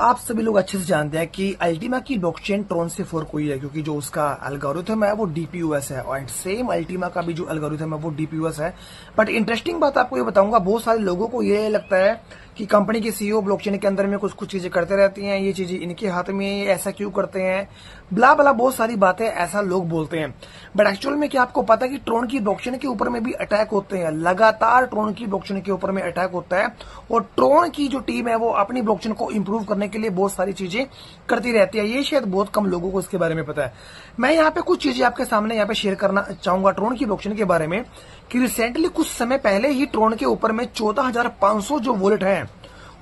आप सभी लोग अच्छे से जानते हैं कि अल्टीमा की ब्लॉकचेन ट्रोन से फॉर्क हुई है, क्योंकि जो उसका एल्गोरिथम है वो डीपीयूएस है और सेम अल्टीमा का भी जो एल्गोरिथम है वो डीपीयूएस है। बट इंटरेस्टिंग बात आपको ये बताऊंगा, बहुत सारे लोगों को ये लगता है कि कंपनी के सीईओ ब्लॉकचेन के अंदर में कुछ कुछ चीजें करते रहती हैं, ये चीजें इनके हाथ में, ऐसा क्यों करते हैं, ब्ला ब्ला बहुत सारी बातें ऐसा लोग बोलते हैं। बट एक्चुअल में क्या आपको पता है कि ट्रोन की ब्लॉकचेन के ऊपर में भी अटैक होते हैं, लगातार ट्रोन की ब्लॉकचेन के ऊपर में अटैक होता है और ट्रोन की जो टीम है वो अपनी ब्लॉकचेन को इंप्रूव करने के लिए बहुत सारी चीजें करती रहती है। ये शायद बहुत कम लोगों को इसके बारे में पता है। मैं यहाँ पे कुछ चीजें आपके सामने यहाँ पे शेयर करना चाहूंगा ट्रोन की ब्लॉकचेन के बारे में कि रिसेंटली कुछ समय पहले ही ट्रोन के ऊपर में 14,500 जो वॉलेट है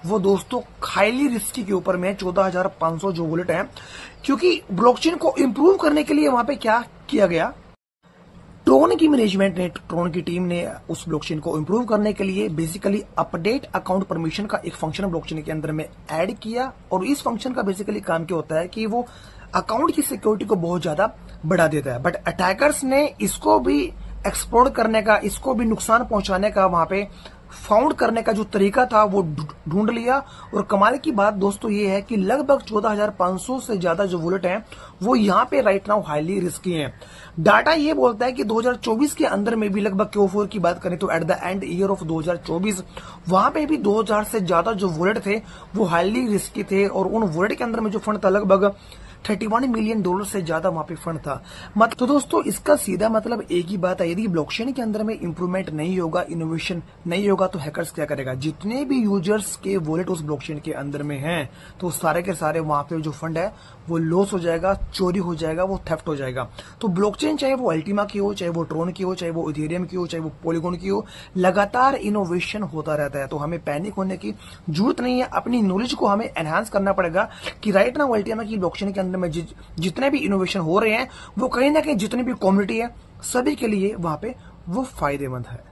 वो दोस्तों हाईली रिस्की के ऊपर में 14,500 जो वॉलेट है, क्योंकि ब्लॉकचेन को इंप्रूव करने के लिए वहां पे क्या किया गया, ट्रोन की मैनेजमेंट ने, ट्रोन की टीम ने उस ब्लॉकचेन को इंप्रूव करने के लिए बेसिकली अपडेट अकाउंट परमिशन का एक फंक्शन ब्लॉकचेन के अंदर में ऐड किया। और इस फंक्शन का बेसिकली काम क्या होता है कि वो अकाउंट की सिक्योरिटी को बहुत ज्यादा बढ़ा देता है। बट अटैकर्स ने इसको भी एक्सप्लोर करने का, इसको भी नुकसान पहुंचाने का वहां पे फाउंड करने का जो तरीका था वो ढूंढ लिया। और कमाल की बात दोस्तों ये है कि लगभग 14,500 से ज्यादा जो वॉलेट हैं वो यहाँ पे राइट नाउ हाईली रिस्की हैं। डाटा ये बोलता है कि 2024 के अंदर में भी लगभग Q4 की बात करें तो at the end year of 2024 वहां पे भी 2000 से ज्यादा जो वॉलेट थे वो हाईली रिस्की थे और उन वॉलेट के अंदर में जो फंड था लगभग $31 मिलियन से ज्यादा वहां पे फंड था। तो दोस्तों इसका सीधा मतलब एक ही बात है, यदि ब्लॉकचेन के अंदर में इंप्रूवमेंट नहीं होगा, इनोवेशन नहीं होगा तो हैकर्स क्या करेगा, जितने भी यूजर्स के वॉलेट उस ब्लॉकचेन के अंदर में हैं तो सारे के सारे वहां पे जो फंड है वो लॉस हो जाएगा, चोरी हो जाएगा, वो थेफ्ट हो जाएगा। तो ब्लॉकचेन चाहे वो अल्टीमा की हो, चाहे वो ट्रोन की हो, चाहे वो इथेरियम की हो, चाहे वो पॉलीगॉन की हो, लगातार इनोवेशन होता रहता है। तो हमें पैनिक होने की जरूरत नहीं है, अपनी नॉलेज को हमें एनहांस करना पड़ेगा कि राइट नाउ अल्टीमा की ब्लॉकचेन के अंदर में जितने भी इनोवेशन हो रहे हैं वो कहीं ना कहीं जितनी भी कम्युनिटी है सभी के लिए वहां पे वो फायदेमंद है।